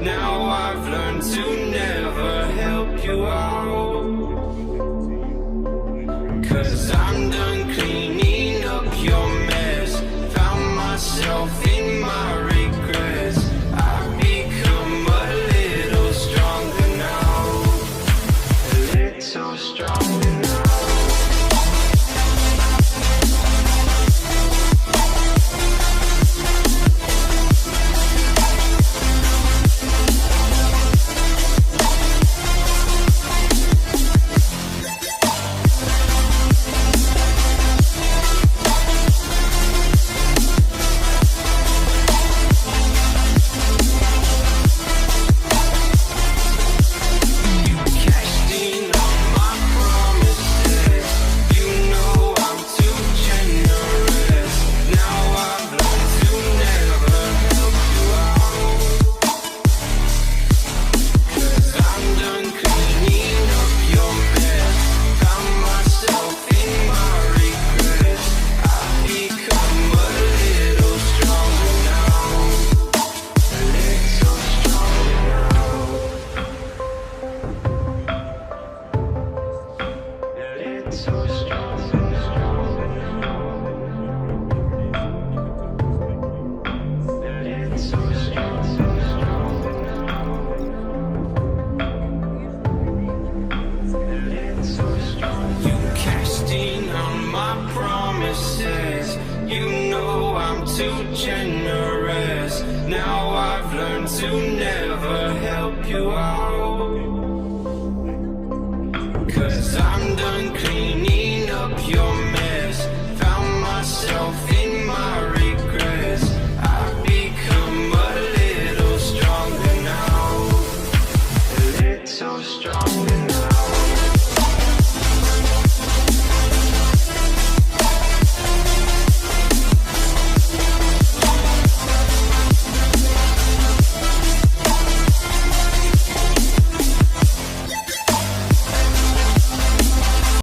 Now I've learned to never help you out. 'Cause I'm done cleaning up your mess. Found myself in my regrets. I've become a little stronger now. A little stronger now. Too generous. Now I've learned to never help you out. 'Cause I'm done cleaning up your mess. Found myself in my regrets. I've become a little stronger now. A little stronger now.